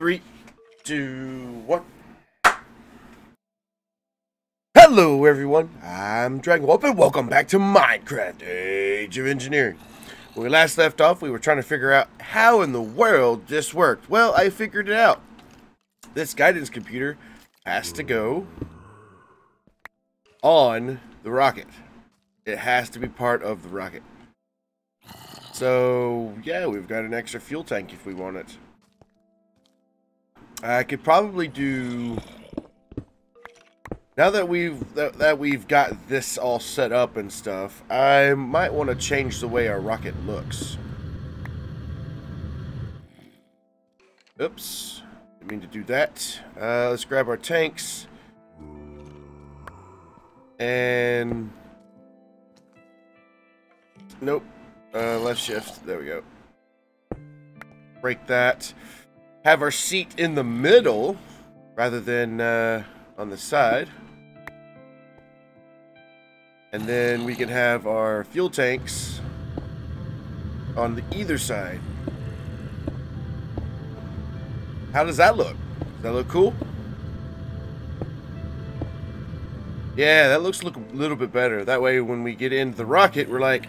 3, 2, 1. Hello everyone, I'm Dragonwolf and welcome back to Minecraft Age of Engineering. When we last left off, we were trying to figure out how in the world this worked. Well, I figured it out. This guidance computer has to go on the rocket. It has to be part of the rocket. So, yeah, we've got an extra fuel tank if we want it. I could probably do... Now that we've got this all set up and stuff, I might want to change the way our rocket looks. Oops, didn't mean to do that. Let's grab our tanks. And... Nope. Left shift. There we go. Break that. Have our seat in the middle rather than on the side. And then we can have our fuel tanks on the either side. How does that look? Does that look cool? Yeah, that looks a little bit better. That way when we get into the rocket, we're like,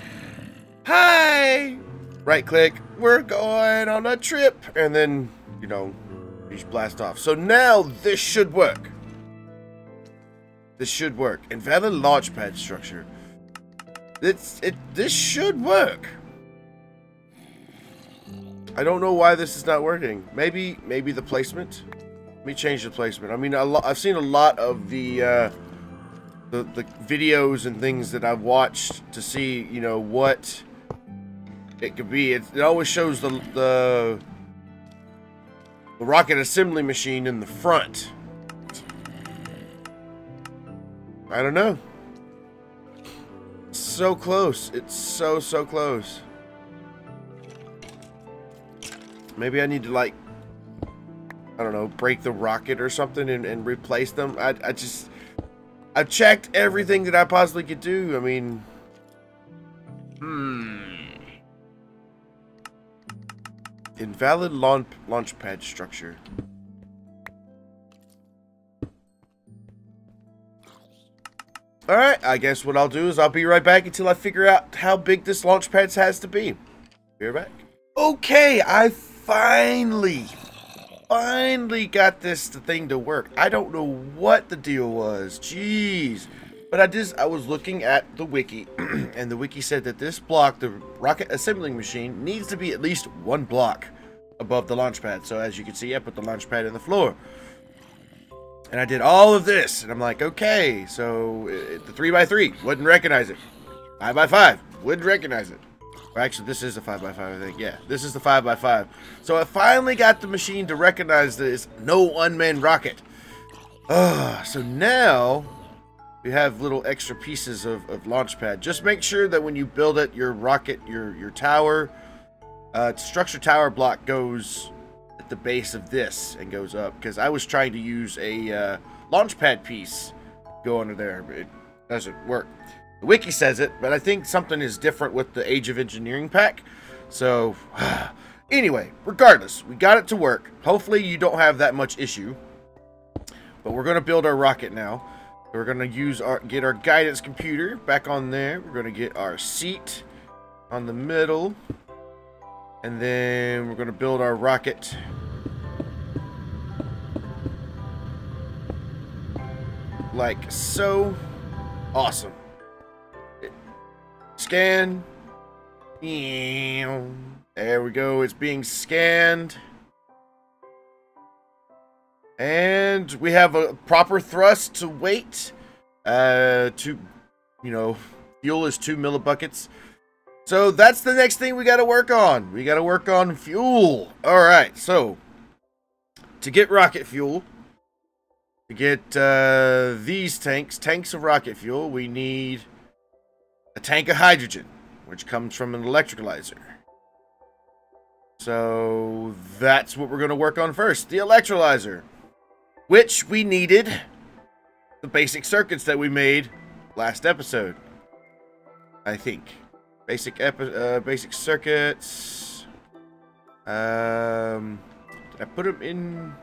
hi! Right click, we're going on a trip. And then, you know, we just blast off. So now this should work. This should work. Invalid launch pad structure. This should work. I don't know why this is not working. Maybe the placement. Let me change the placement. I mean, I've seen a lot of the videos and things that I've watched to see, you know, what it could be. It always shows the rocket assembly machine in the front. I don't know. So close. It's so close. Maybe I need to, like, I don't know, break the rocket or something and replace them. I've checked everything that I possibly could do. I mean, invalid launch pad structure. Alright, I guess what I'll do is I'll be right back until I figure out how big this launch pad has to be. Be right back. Okay, I finally got the thing to work. I don't know what the deal was. Jeez. But I was looking at the wiki, and the wiki said that this block, the rocket assembling machine, needs to be at least 1 block above the launch pad. So as you can see, I put the launch pad in the floor. And I did all of this, and I'm like, okay, so the 3x3 wouldn't recognize it. 5x5 wouldn't recognize it. Or actually, this is a 5x5, I think. Yeah, this is the 5x5. So I finally got the machine to recognize this no unmanned rocket. So now we have little extra pieces of launch pad. Just make sure that when you build it, your rocket, your tower, structure tower block goes at the base of this and goes up, because I was trying to use a launch pad piece go under there, but it doesn't work. The wiki says it, but I think something is different with the Age of Engineering pack. So anyway, regardless, we got it to work. Hopefully you don't have that much issue, but we're going to build our rocket now. We're going to get our guidance computer back on there. We're going to get our seat on the middle. And then we're going to build our rocket. Like so. Awesome. Scan. There we go. It's being scanned. And we have a proper thrust to weight. You know, fuel is 2 millibuckets. So that's the next thing we got to work on. We got to work on fuel. All right. So to get rocket fuel, to get these tanks of rocket fuel, we need a tank of hydrogen, which comes from an electrolyzer. So that's what we're going to work on first, the electrolyzer, which we needed the basic circuits that we made last episode, I think. Basic circuits. I put them in.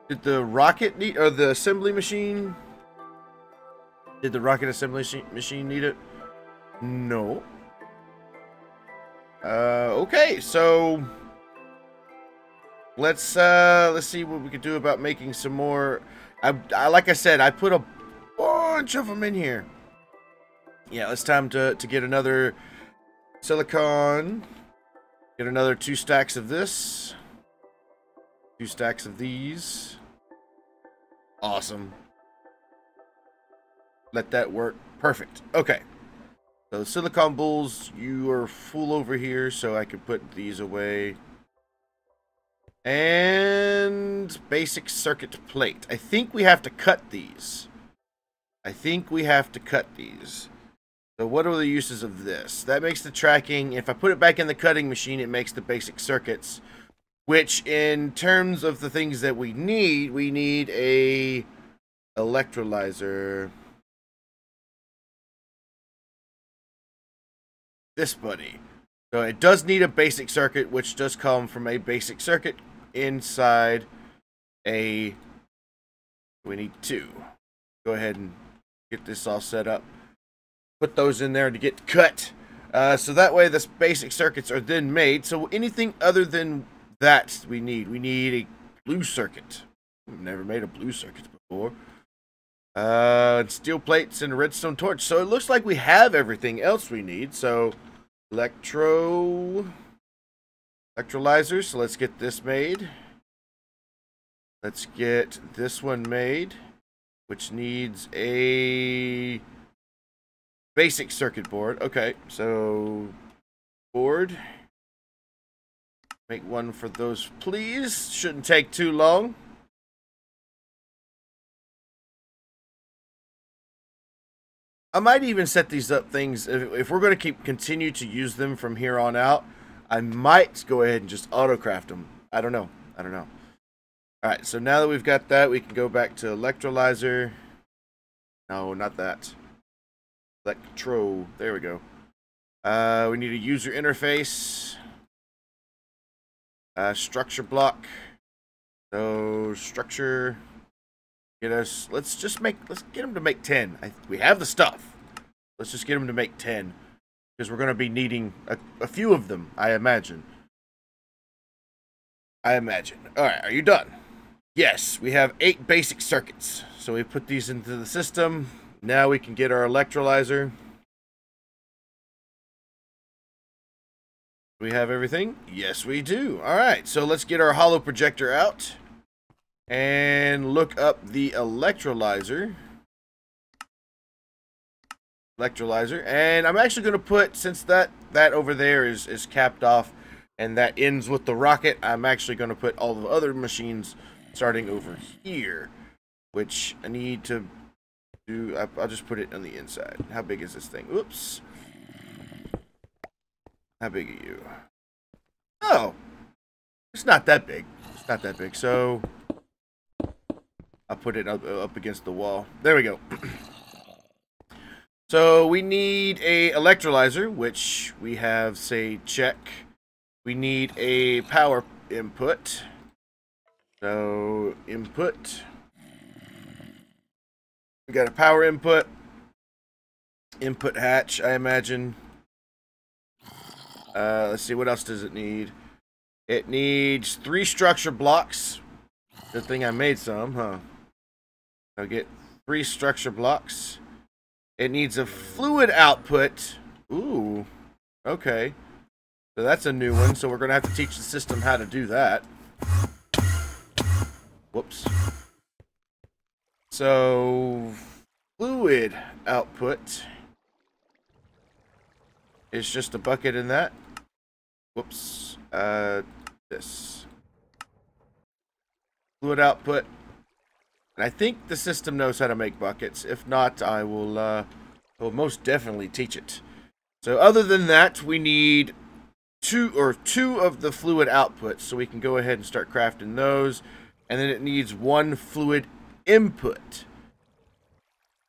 Did the rocket need, or the assembly machine? Did the rocket assembly machine need it? No. Okay, so let's see what we could do about making some more. Like I said, I put a bunch of them in here. Yeah, it's time to get another silicon. Get another 2 stacks of this. 2 stacks of these. Awesome. Let that work. Perfect. Okay. So silicon bowls, you are full over here, so I can put these away. And basic circuit plate. I think we have to cut these. So what are the uses of this? That makes the tracking. If I put it back in the cutting machine, it makes the basic circuits. Which, in terms of the things that we need a electrolyzer. This buddy. So it does need a basic circuit, which does come from a basic circuit inside a. We need 2. Go ahead and get this all set up. Put those in there to get cut. So that way the basic circuits are then made. So anything other than that we need a blue circuit. We've never made a blue circuit before. Steel plates and a redstone torch. So it looks like we have everything else we need. So electrolyzers. So let's get this made. Let's get this one made, which needs a basic circuit board. Okay, so board. Make one for those, please. Shouldn't take too long. I might even set these up things if we're going to continue to use them from here on out. I might go ahead and just autocraft them. I don't know. All right, so now that we've got that, we can go back to electrolyzer. No, not that. There we go. We need a user interface. Structure block. So structure. Let's get them to make 10. We have the stuff. Let's just get them to make 10. Because we're going to be needing a few of them, I imagine. Alright, are you done? Yes, we have 8 basic circuits. So we put these into the system. Now we can get our electrolyzer. We have everything? Yes, we do. Alright, so let's get our hollow projector out. And look up the electrolyzer. And I'm actually going to put, since that over there is capped off and that ends with the rocket, I'm actually going to put all the other machines starting over here, which I need to do. I'll just put it on the inside. How big is this thing? Oops. How big are you? Oh, it's not that big. So I'll put it up against the wall. There we go. So we need a electrolyzer, which we have, say, check. We need a power input. So input. We got a power input. Input hatch, I imagine. Let's see, what else does it need? It needs 3 structure blocks. Good thing I made some, huh? I'll get 3 structure blocks. It needs a fluid output. Ooh, okay. So that's a new one, so we're going to have to teach the system how to do that. Whoops. So, fluid output is just a bucket in that. Whoops. This. Fluid output. And I think the system knows how to make buckets. If not, I will most definitely teach it. So other than that, we need two of the fluid outputs, so we can go ahead and start crafting those. And then it needs 1 fluid input.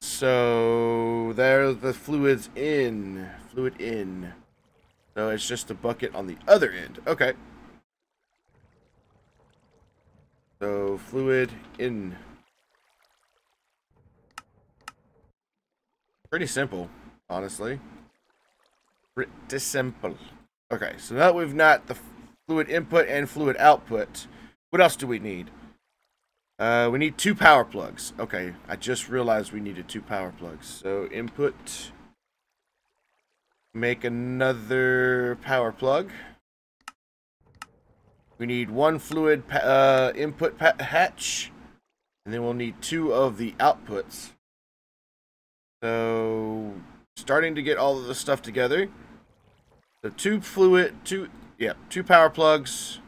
So there the fluid in. So it's just a bucket on the other end. Okay. So fluid in. Pretty simple, honestly. Pretty simple. Okay, so now that we've got the fluid input and fluid output, what else do we need? We need 2 power plugs. Okay, I just realized we needed 2 power plugs. So input, make another power plug. We need 1 fluid input hatch, and then we'll need 2 of the outputs. So, starting to get all of the stuff together. So 2 power plugs,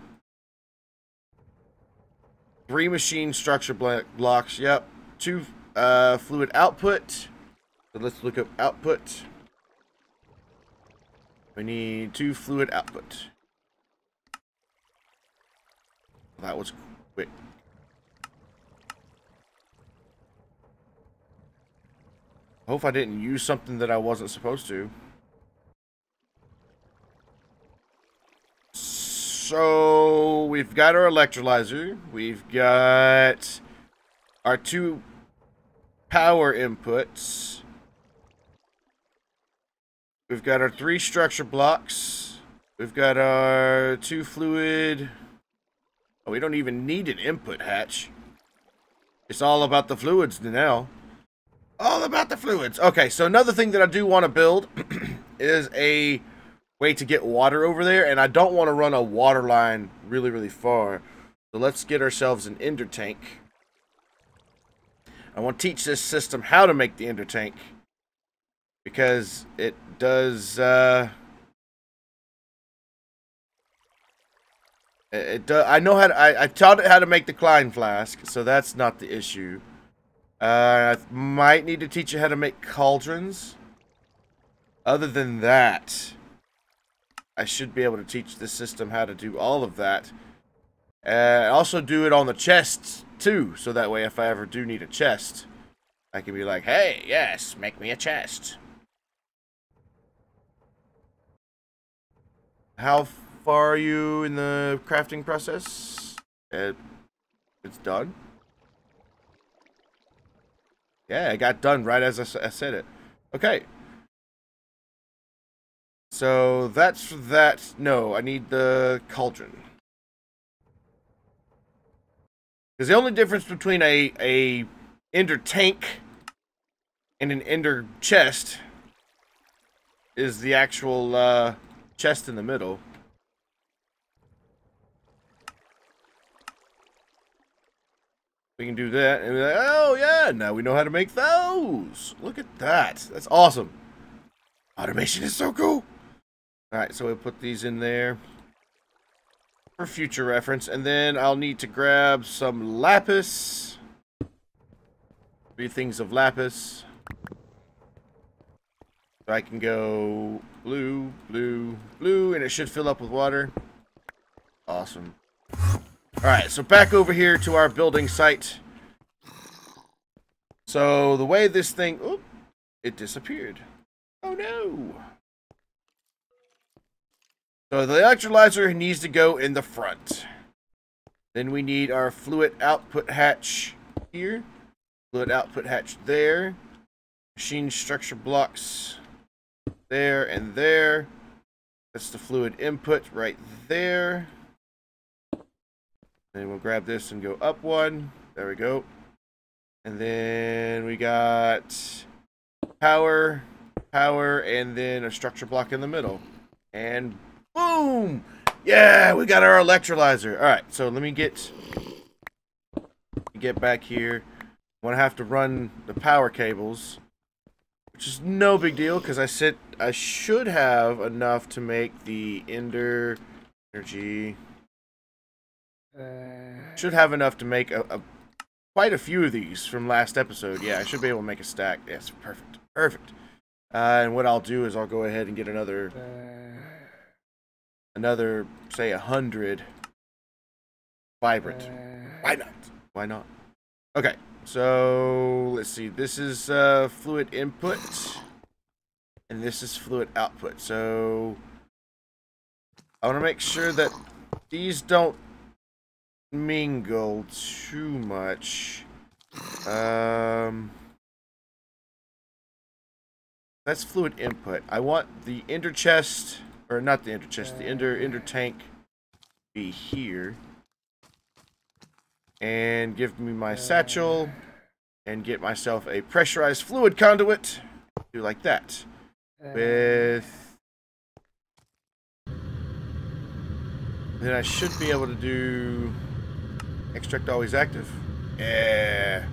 3 machine structure blocks, yep. 2 fluid output. So let's look up output. We need 2 fluid output. That was quick. I hope I didn't use something that I wasn't supposed to. So, we've got our electrolyzer. We've got our 2 power inputs. We've got our 3 structure blocks. We've got our 2 fluid. Oh, we don't even need an input hatch. It's all about the fluids now. All about the fluids. Okay, so another thing that I do want to build is a way to get water over there, and I don't want to run a water line really, really far. So let's get ourselves an ender tank. I want to teach this system how to make the ender tank, because it does I know how to, I taught it how to make the Klein flask, so that's not the issue. I might need to teach you how to make cauldrons. Other than that, I should be able to teach this system how to do all of that. Also do it on the chests, too. So that way, if I ever do need a chest, I can be like, hey, yes, make me a chest. How far are you in the crafting process? It's done. Yeah, it got done right as I said it. Okay. So that's that. No, I need the cauldron. Because the only difference between a ender tank and an ender chest is the actual chest in the middle. We can do that, and we're like, oh yeah, now we know how to make those. Look at that. That's awesome. Automation is so cool. Alright, so we'll put these in there for future reference, and then I'll need to grab some lapis. 3 things of lapis. So I can go blue, blue, blue, and it should fill up with water. Awesome. Alright, so back over here to our building site. So the way this thing... Oh, it disappeared. Oh no! So the electrolyzer needs to go in the front. Then we need our fluid output hatch here. Fluid output hatch there. Machine structure blocks there and there. That's the fluid input right there. Then we'll grab this and go up 1. There we go. And then we got power, power, and then a structure block in the middle. And boom! Yeah, we got our electrolyzer. Alright, so let me get back here. I'm going to have to run the power cables, which is no big deal because I should have enough to make the energy. Should have enough to make quite a few of these from last episode. Yeah, I should be able to make a stack. Yes, perfect. Perfect. And what I'll do is I'll go ahead and get another, say, 100 vibrant. Why not? Why not? Okay, so let's see. This is fluid input, and this is fluid output. So I want to make sure that these don't mingle too much. That's fluid input. I want the ender chest, or not the ender chest, the ender tank be here. And give me my satchel and get myself a pressurized fluid conduit. Do like that. With... Then I should be able to do extract always active. Yeah.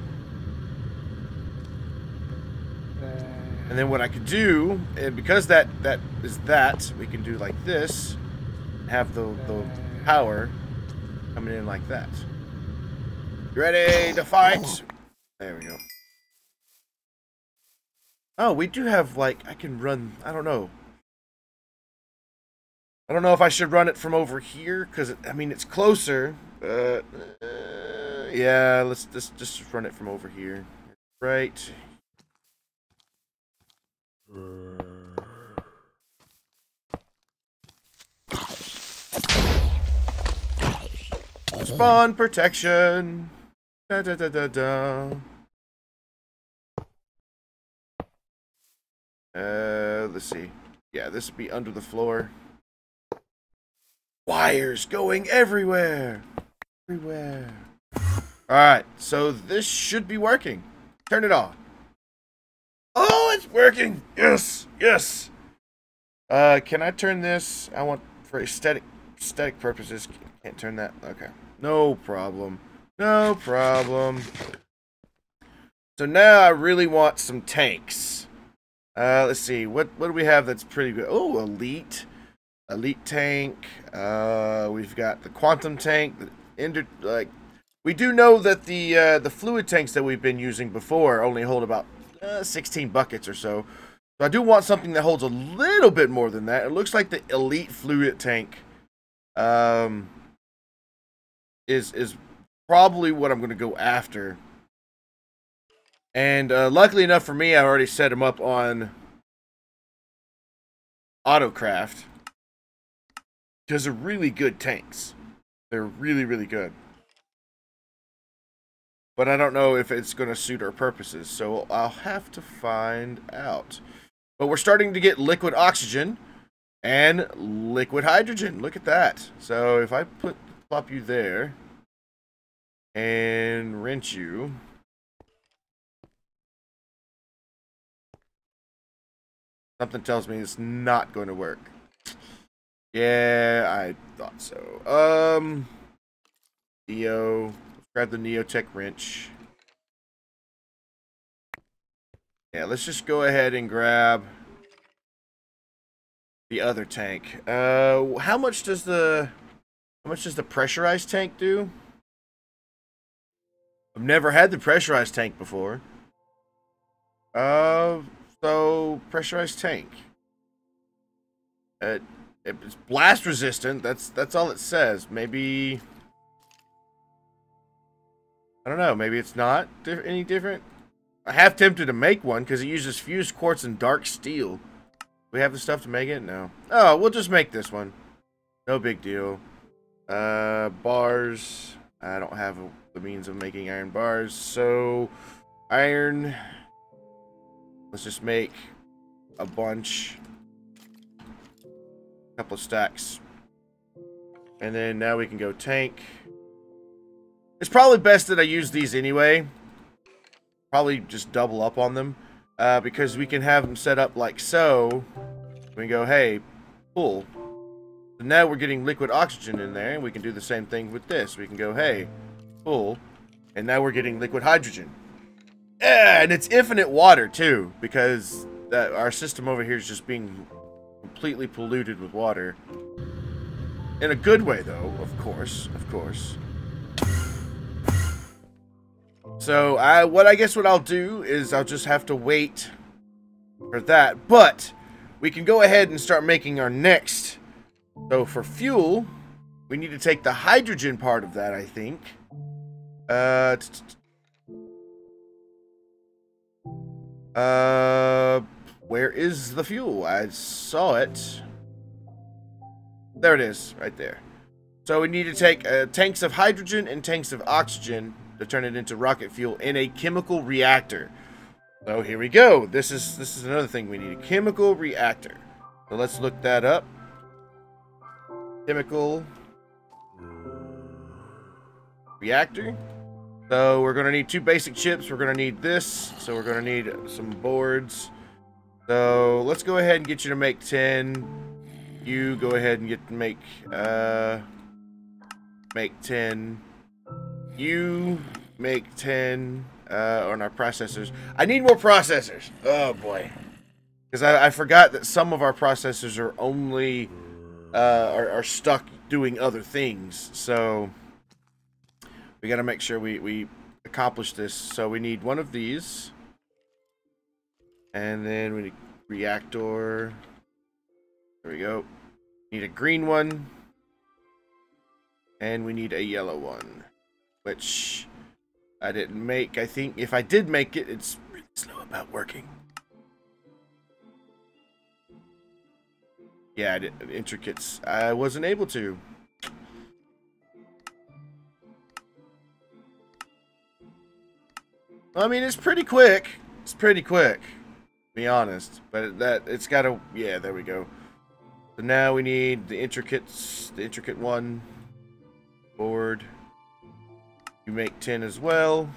And then what I could do, and because that is that, we can do like this, and have the power coming in like that. You ready to fight? There we go. Oh, we do have, like, I can run, I don't know. I don't know if I should run it from over here, because, I mean, it's closer. Yeah, let's just run it from over here. Right. Spawn protection. Da da da da da. Let's see. Yeah, this would be under the floor. Wires going everywhere. Everywhere. Alright, so this should be working. Turn it on. Oh, it's working. Yes, yes. Can I turn this? I want for aesthetic purposes. Can't turn that. Okay. No problem. No problem. So now I really want some tanks. Let's see. What do we have that's pretty good? Oh, elite tank. We've got the quantum tank. We do know that the fluid tanks that we've been using before only hold about 16 buckets or so. So I do want something that holds a little bit more than that. It looks like the elite fluid tank is probably what I'm going to go after. And luckily enough for me, I already set them up on Autocraft. Because they're really good tanks. They're really, really good. But I don't know if it's going to suit our purposes. So I'll have to find out. But we're starting to get liquid oxygen and liquid hydrogen. Look at that. So if I plop you there and rinse you. Something tells me it's not going to work. Yeah, I thought so. Neo. Let's grab the Neotech wrench. Yeah, let's just go ahead and grab the other tank. How much does the pressurized tank do? I've never had the pressurized tank before. So pressurized tank. It's blast resistant. That's all it says. Maybe I don't know. Maybe it's not any different. I have tempted to make one because it uses fused quartz and dark steel. We have the stuff to make it? No. Oh, we'll just make this one. No big deal. Bars. I don't have the means of making iron bars, so iron. Let's just make a bunch. A couple of stacks. And then now we can go tank. It's probably best that I use these anyway. Probably just double up on them. Because we can have them set up like so. We can go, hey, pull. So now we're getting liquid oxygen in there. And we can do the same thing with this. We can go, hey, pull. And now we're getting liquid hydrogen. Yeah, and it's infinite water too, because our system over here is just being completely polluted with water. In a good way, though, of course, of course. So, what I'll do is I'll just have to wait for that. But we can go ahead and start making our next. So for fuel, we need to take the hydrogen part of that, I think. Where is the fuel? I saw it. There it is, right there. So we need to take tanks of hydrogen and tanks of oxygen to turn it into rocket fuel in a chemical reactor. So here we go. This is another thing we need, a chemical reactor. So let's look that up. Chemical reactor. So we're gonna need 2 basic chips. We're gonna need this. So we're gonna need some boards. So let's go ahead and get you to make 10. You go ahead and make 10. You make 10 on our processors. I need more processors. Oh boy, because I forgot that some of our processors are only are stuck doing other things. So we got to make sure we accomplish this. So we need one of these, and then we need reactor. There we go. Need a green one, and we need a yellow one, which I didn't make. I think if I did make it, it's really slow about working. Yeah, I didn't, intricates. I wasn't able to. I mean, it's pretty quick. It's pretty quick, to be honest. But it's got to. Yeah, there we go. So now we need the intricate one. Board. You make 10 as well.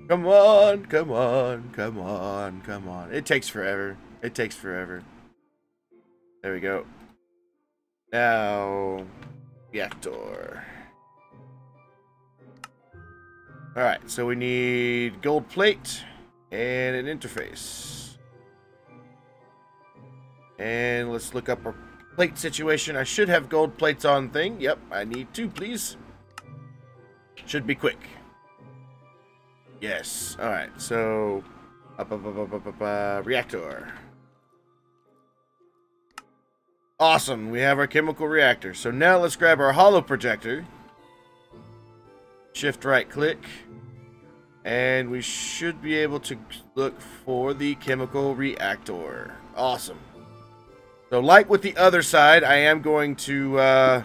Come on, come on, come on, come on. It takes forever. It takes forever. There we go. Now, reactor. Alright, so we need gold plate and an interface. And let's look up our plate situation. I should have gold plates on thing. Yep, I need 2, please. Should be quick. Yes. Alright, so reactor. Awesome, we have our chemical reactor. So now let's grab our hollow projector. Shift right click. And we should be able to look for the chemical reactor. Awesome. So like with the other side, I am going to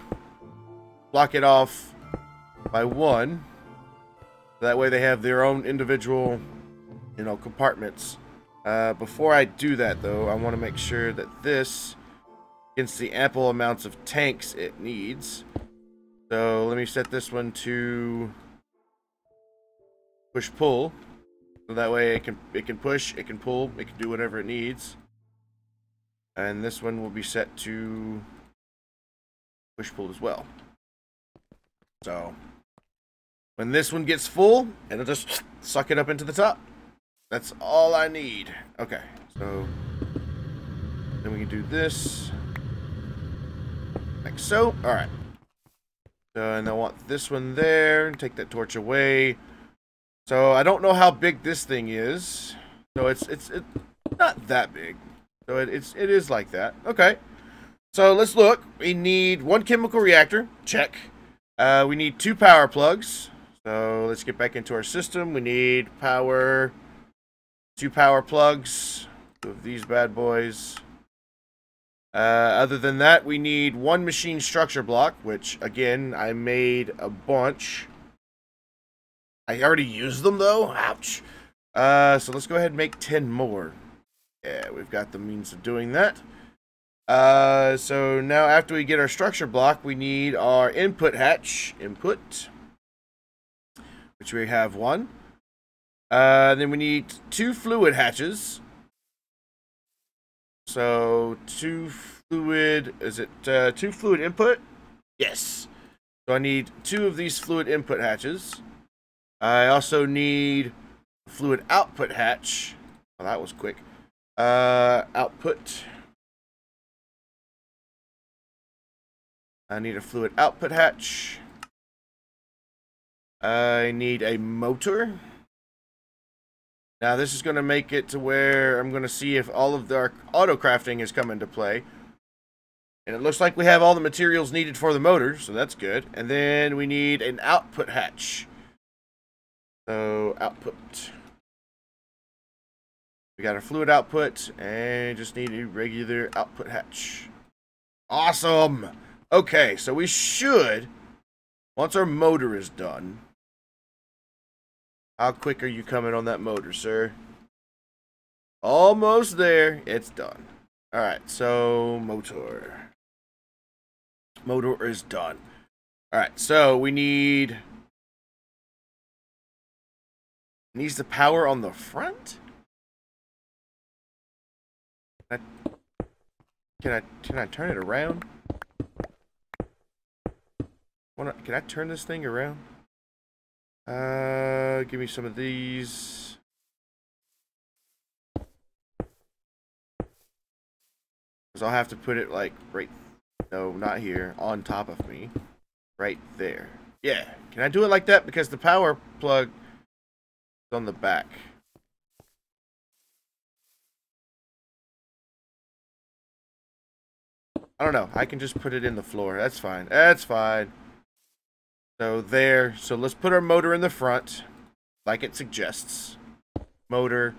block it off by 1. That way they have their own individual, you know, compartments. Before I do that, though, I want to make sure that this gets the ample amounts of tanks it needs. So let me set this one to push-pull. So that way it can push, it can pull, it can do whatever it needs. And this one will be set to push-pull as well. So when this one gets full, it'll just suck it up into the top. That's all I need. Okay, so then we can do this. Like so. Alright. So, and I want this one there. Take that torch away. So I don't know how big this thing is. So it's not that big. So it is like that. Okay. So let's look. We need 1 chemical reactor. Check. We need 2 power plugs. So let's get back into our system. We need 2 power plugs. 2 of these bad boys. Other than that, we need 1 machine structure block, which again I made a bunch. I already used them though. Ouch. So let's go ahead and make 10 more. Yeah, we've got the means of doing that. So now after we get our structure block, we need our input hatch. Input. Which we have 1. Then we need 2 fluid hatches. So 2 fluid, is it 2 fluid input? Yes. So I need 2 of these fluid input hatches. I also need a fluid output hatch. Well, that was quick. Output. I need a fluid output hatch. I need a motor. Now this is going to make it to where I'm going to see if all of our auto crafting has come into play. And it looks like we have all the materials needed for the motor, so that's good. And then we need an output hatch. So output. We got our fluid output and just need a regular output hatch. Awesome. Okay, so we should, once our motor is done. How quick are you coming on that motor, sir? Almost there. It's done. Alright, so motor. Motor is done. Alright, so we need... Needs the power on I can I turn it around? Can I turn this thing around? Give me some of these. Because I'll have to put it like right, no, not here, on top of me. Right there. Yeah. Can I do it like that? Because the power plug is on the back. I don't know. I can just put it in the floor. That's fine. That's fine. So there. So let's put our motor in the front, like it suggests. Motor.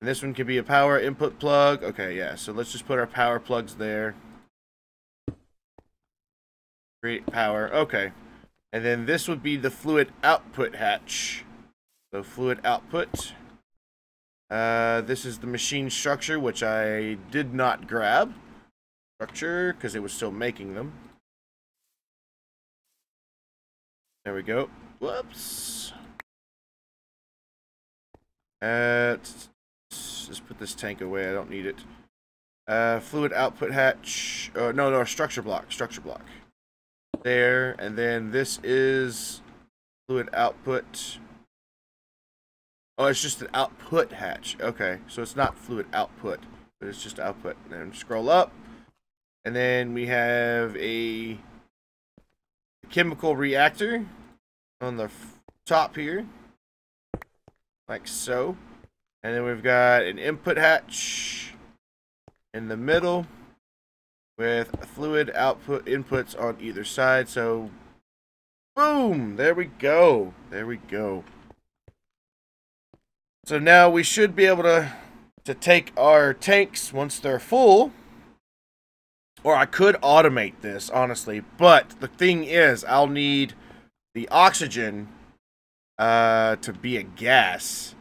And this one can be a power input plug. Okay, yeah. So let's just put our power plugs there. Create power. Okay. And then this would be the fluid output hatch. So fluid output. This is the machine structure, which I did not grab. Structure, because it was still making them. There we go. Whoops. Let's just put this tank away. I don't need it. Fluid output hatch. No, structure block. Structure block. There, and then this is fluid output. Oh, it's just an output hatch. Okay, so it's not fluid output, but it's just output. And then scroll up. And then we have a chemical reactor on the top here, like so. And then we've got an input hatch in the middle with fluid output inputs on either side. So, boom! There we go. There we go. So now we should be able to take our tanks once they're full. Or I could automate this, honestly. But the thing is, I'll need the oxygen to be a gas.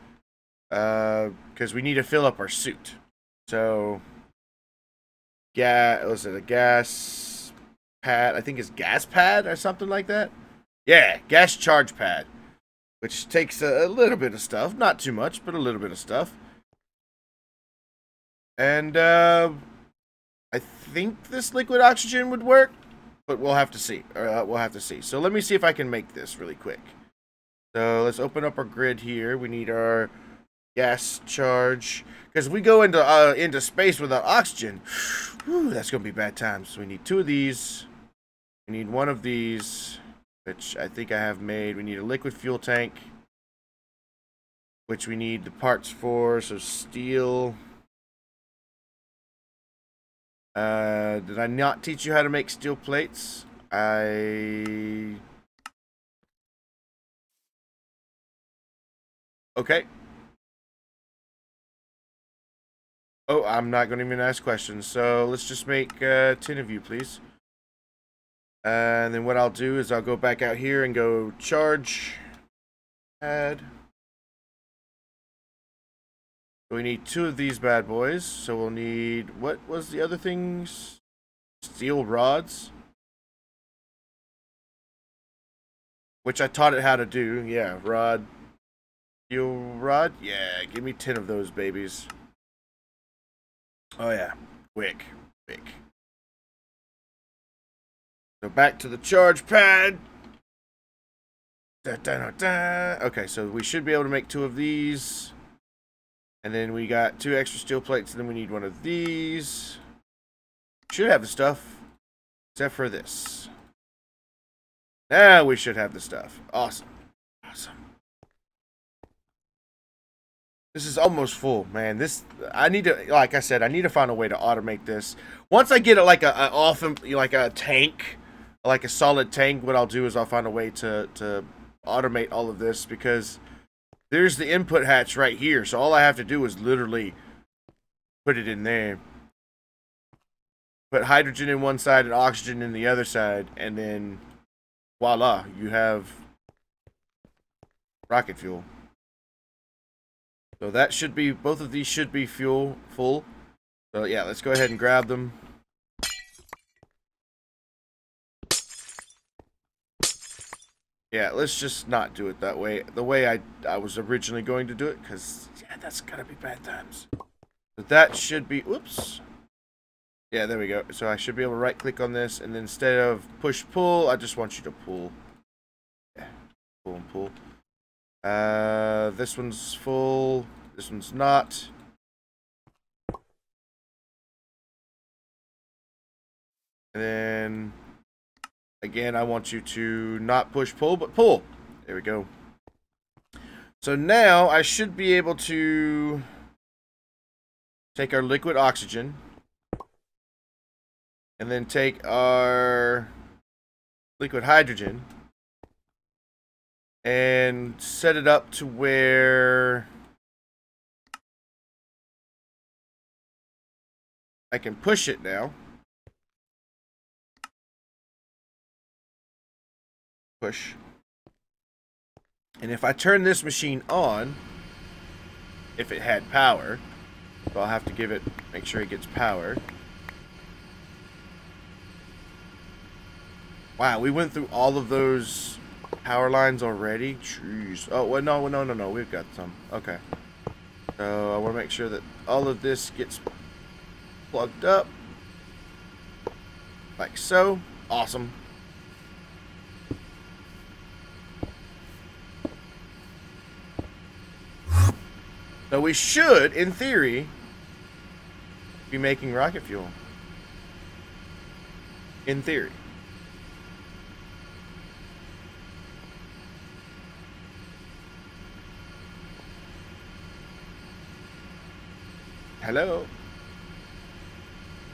Because we need to fill up our suit. So, was it a gas pad? I think it's gas pad or something like that. Yeah, gas charge pad. Which takes a little bit of stuff. Not too much, but a little bit of stuff. And, I think this liquid oxygen would work, but we'll have to see. We'll have to see. So let me see if I can make this really quick. So let's open up our grid here. We need our gas charge, because if we go into space without oxygen, whew, that's gonna be bad times. So we need 2 of these. We need 1 of these, which I think I have made. We need a liquid fuel tank, which we need the parts for. So steel. Did I not teach you how to make steel plates? Okay. Oh, I'm not going to even ask questions. So let's just make 10 of you, please. And then what I'll do is I'll go back out here and go charge. Add. We need 2 of these bad boys, so we'll need, what was the other things? Steel rods. Which I taught it how to do, yeah, rod. Steel rod, yeah, give me 10 of those babies. Oh yeah, quick. So back to the charge pad. Okay, so we should be able to make 2 of these. And then we got 2 extra steel plates, and then we need 1 of these. Should have the stuff, except for this. Now we should have the stuff. Awesome. This is almost full, man. I need to, like I said, I need to find a way to automate this. Once I get it like a tank, like a solid tank, what I'll do is I'll find a way to automate all of this, because there's the input hatch right here, so all I have to do is literally put it in there. Put hydrogen in one side and oxygen in the other side, and then voila, you have rocket fuel. So that should be, both of these should be full. So yeah, let's go ahead and grab them. Yeah, let's just not do it that way. The way I was originally going to do it, because, yeah, that's gotta be bad times. So that should be, whoops. Yeah, there we go. So I should be able to right-click on this, and then instead of push-pull, I just want you to pull. Yeah, pull and pull. This one's full. This one's not. And then, again, I want you to not push-pull, but pull. There we go. So now I should be able to take our liquid oxygen and then take our liquid hydrogen and set it up to where I can push it now. Push. And if I turn this machine on, if it had power, so I'll have to give it, make sure it gets power. Wow, we went through all of those power lines already? Jeez. Oh, well, no, we've got some. Okay. So I want to make sure that all of this gets plugged up. Like so. Awesome. So we should, in theory, be making rocket fuel. In theory. Hello.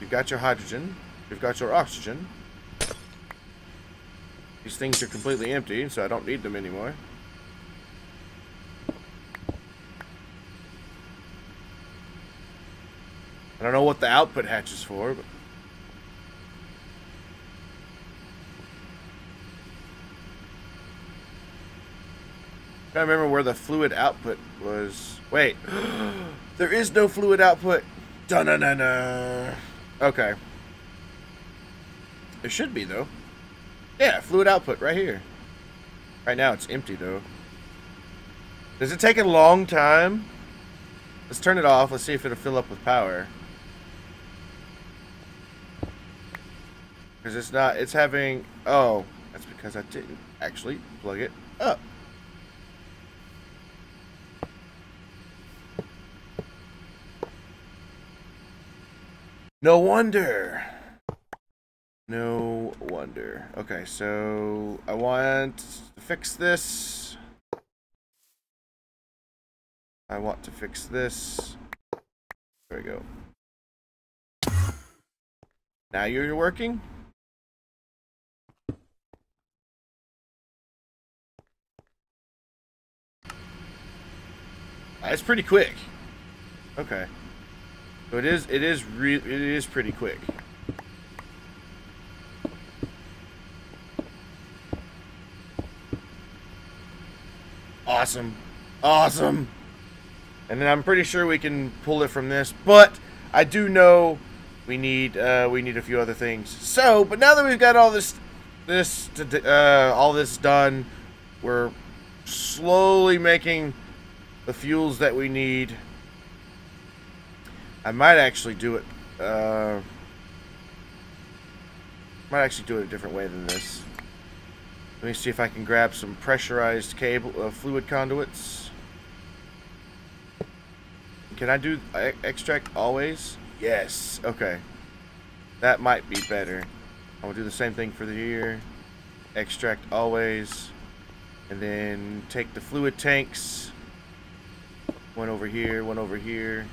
You've got your hydrogen. You've got your oxygen. These things are completely empty, so I don't need them anymore. I don't know what the output hatch is for, but... I can't remember where the fluid output was. Wait. There is no fluid output. Dun-dun-dun-dun. Okay. There should be, though. Yeah, fluid output right here. Right now it's empty, though. Does it take a long time? Let's turn it off. Let's see if it'll fill up with power. Because it's not, it's having, oh, that's because I didn't actually plug it up. No wonder. No wonder. Okay, so I want to fix this. I want to fix this. There we go. Now you're working? That's pretty quick. Okay. So it is pretty quick. Awesome. Awesome. And then I'm pretty sure we can pull it from this, but I do know we need a few other things. So, but now that we've got all all this done, we're slowly making the fuels that we need. I might actually do it. Might actually do it a different way than this. Let me see if I can grab some pressurized cable, fluid conduits. Can I do extract always? Yes. Okay. That might be better. I'm gonna do the same thing for the here. Extract always, and then take the fluid tanks. One over here. One over here.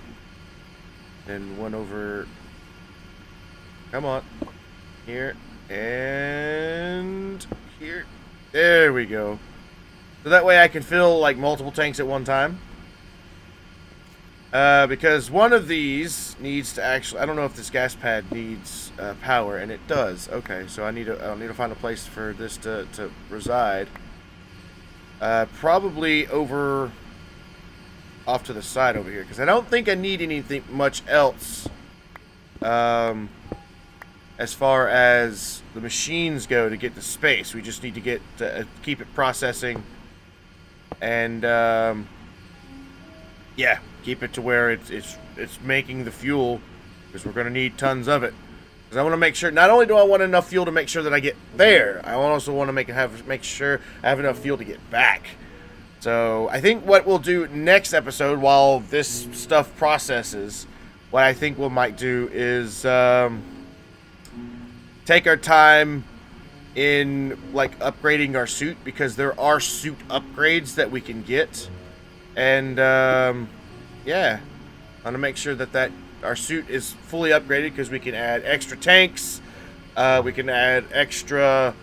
And one over, come on, here, and here. There we go. So that way I can fill like multiple tanks at one time. Because one of these needs to actually, I don't know if this gas pad needs power, and it does. Okay, so I'll need to find a place for this to reside. Probably over off to the side over here, because I don't think I need anything much else as far as the machines go to get the space. We just need to get keep it processing, and yeah, keep it to where it's making the fuel, because we're going to need tons of it. Because I want to make sure, not only do I want enough fuel to make sure that I get there, I also want to make sure I have enough fuel to get back. So I think what we'll do next episode, while this stuff processes, what I think we might do is take our time in like upgrading our suit, because there are suit upgrades that we can get, and yeah, I want to make sure that our suit is fully upgraded, because we can add extra tanks, we can add extra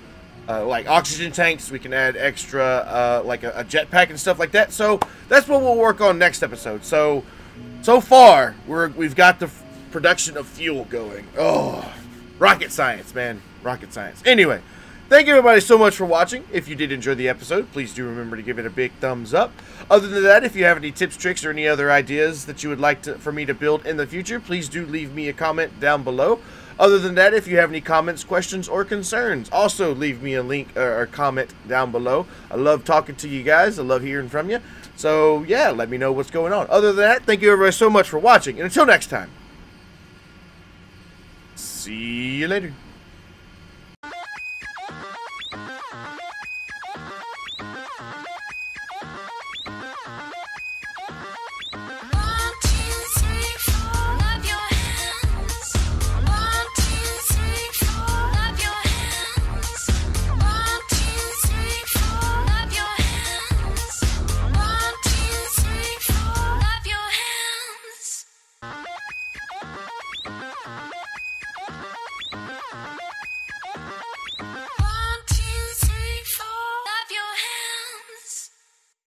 like oxygen tanks, we can add extra like a jetpack and stuff like that. So that's what we'll work on next episode. So far we've got the production of fuel going. Oh, rocket science, man, rocket science. Anyway, thank you everybody so much for watching. If you did enjoy the episode, please do remember to give it a big thumbs up. Other than that, if you have any tips, tricks, or any other ideas that you would like for me to build in the future, please do leave me a comment down below. Other than that, if you have any comments, questions, or concerns, also leave me a link or comment down below. I love talking to you guys. I love hearing from you. So yeah, let me know what's going on. Other than that, thank you everybody so much for watching, and until next time, see you later.